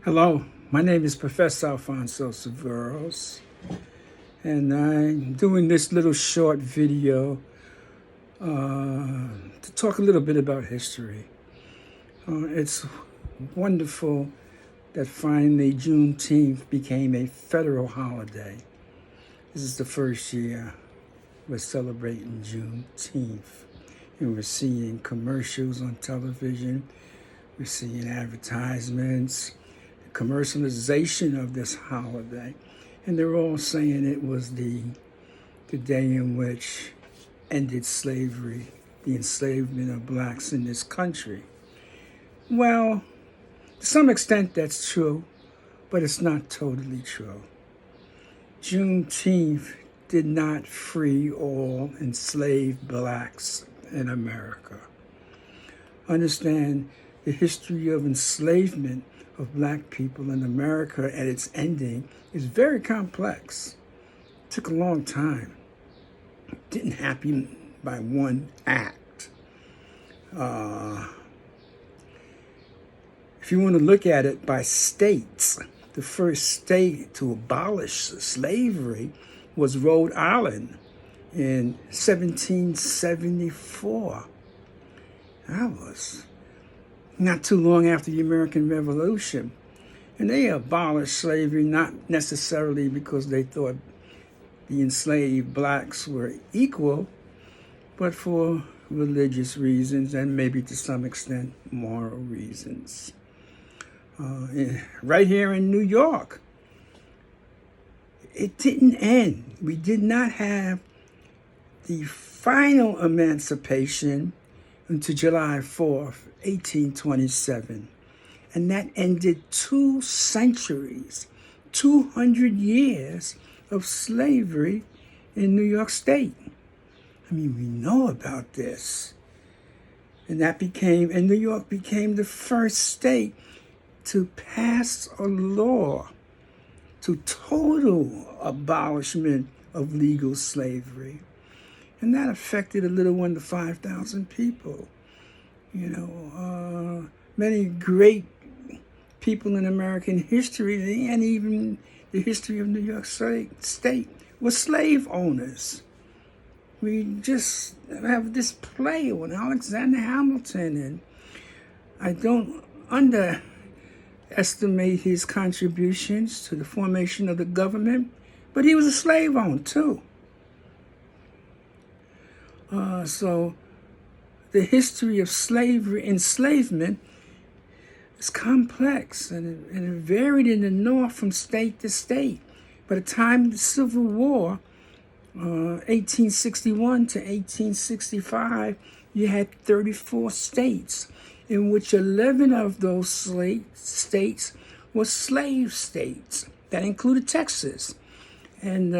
Hello, my name is Professor Alfonso Severos, and I'm doing this little short video to talk a little bit about history. It's wonderful that finally Juneteenth became a federal holiday. This is the first year we're celebrating Juneteenth, and we're seeing commercials on television, we're seeing advertisements, commercialization of this holiday, and they're all saying it was the day in which ended slavery, the enslavement of blacks in this country. Well, to some extent that's true, but it's not totally true. Juneteenth did not free all enslaved blacks in America. Understand, the history of enslavement of black people in America at its ending is very complex. It took a long time. It didn't happen by one act. If you want to look at it by states, the first state to abolish slavery was Rhode Island in 1774. That was not too long after the American Revolution. And they abolished slavery not necessarily because they thought the enslaved blacks were equal, but for religious reasons and maybe to some extent moral reasons. Right here in New York, it didn't end. We did not have the final emancipation until July 4th, 1827. And that ended 2 centuries, 200 years of slavery in New York State. I mean, we know about this. And New York became the first state to pass a law to total abolishment of legal slavery. And that affected a little under 5,000 people. Many great people in American history and even the history of New York State were slave owners. We just have this play on Alexander Hamilton, and I don't underestimate his contributions to the formation of the government, but he was a slave owner too. So the history of enslavement is complex and it varied in the North from state to state. By the time of the Civil War, 1861 to 1865, you had 34 states, in which 11 of those states were slave states. That included Texas. And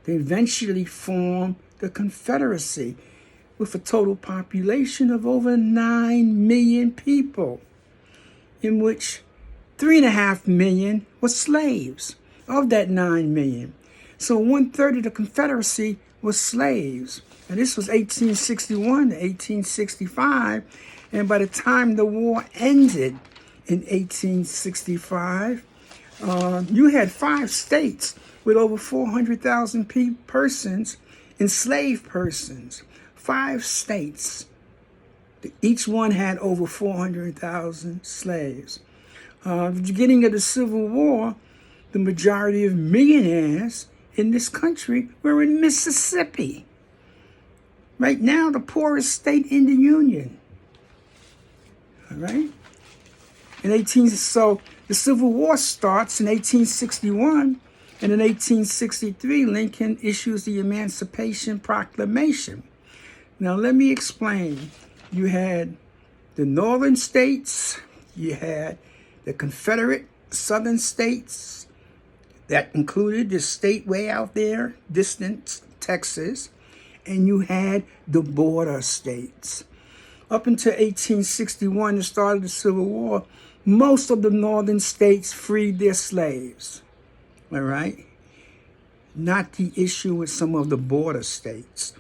they eventually formed the Confederacy with a total population of over 9 million people, in which 3.5 million were slaves of that 9 million. So 1/3 of the Confederacy was slaves. And this was 1861 to 1865. And by the time the war ended in 1865, you had 5 states with over 400,000 persons, enslaved persons. 5 states. Each one had over 400,000 slaves. At the beginning of the Civil War, the majority of millionaires in this country were in Mississippi. Right now, the poorest state in the Union. All right? So the Civil War starts in 1861, and in 1863, Lincoln issues the Emancipation Proclamation. Now, let me explain. You had the northern states, you had the Confederate southern states, that included the state way out there, distant Texas, and you had the border states. Up until 1861, the start of the Civil War, most of the northern states freed their slaves. All right? Not the issue with some of the border states.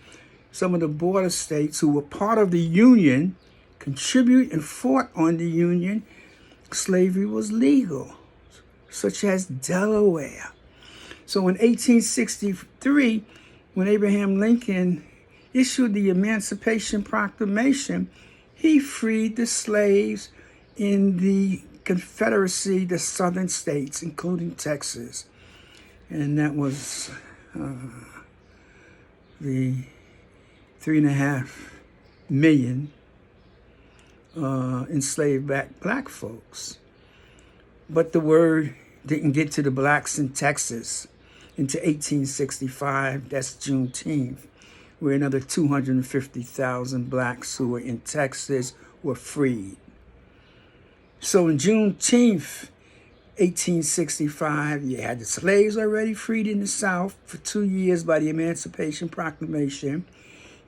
Some of the border states who were part of the Union contribute and fought on the Union slavery was legal, such as Delaware. So in 1863, when Abraham Lincoln issued the Emancipation Proclamation, he freed the slaves in the Confederacy, the southern states, including Texas. And that was the 3.5 million enslaved black folks. But the word didn't get to the blacks in Texas into 1865. That's Juneteenth, where another 250,000 blacks who were in Texas were freed. So in Juneteenth, 1865, you had the slaves already freed in the South for 2 years by the Emancipation Proclamation.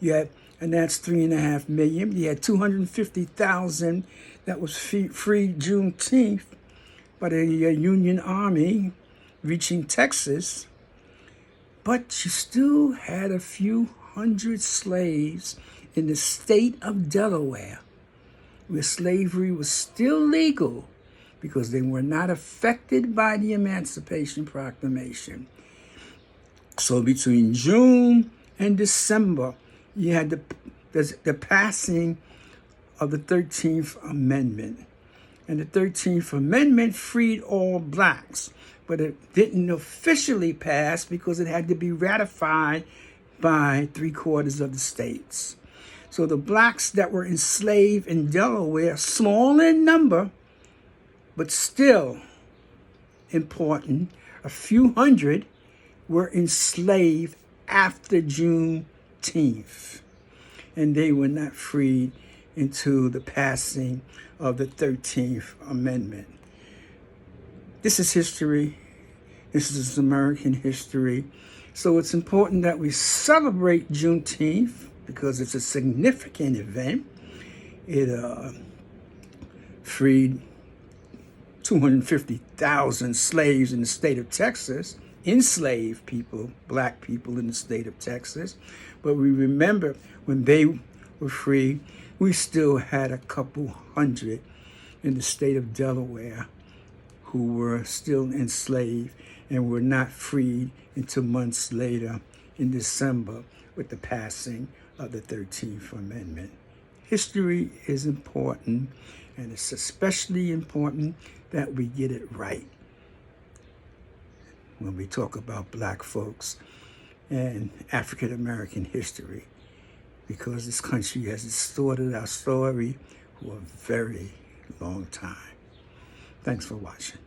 You had, and that's 3.5 million. You had 250,000 that was freed Juneteenth by the Union Army reaching Texas. But you still had a few hundred slaves in the state of Delaware, where slavery was still legal because they were not affected by the Emancipation Proclamation. So between June and December, you had the passing of the 13th Amendment. And the 13th Amendment freed all blacks, but it didn't officially pass because it had to be ratified by 3/4 of the states. So the blacks that were enslaved in Delaware, small in number, but still important, a few hundred, were enslaved after Juneteenth. And they were not freed until the passing of the 13th Amendment. This is history. This is American history. So it's important that we celebrate Juneteenth because it's a significant event. It freed 250,000 slaves in the state of Texas, enslaved people, black people in the state of Texas. But we remember when they were free, we still had a couple hundred in the state of Delaware who were still enslaved and were not freed until months later in December with the passing of the 13th Amendment. History is important, and it's especially important that we get it right when we talk about black folks and African American history, because this country has distorted our story for a very long time. Thanks for watching.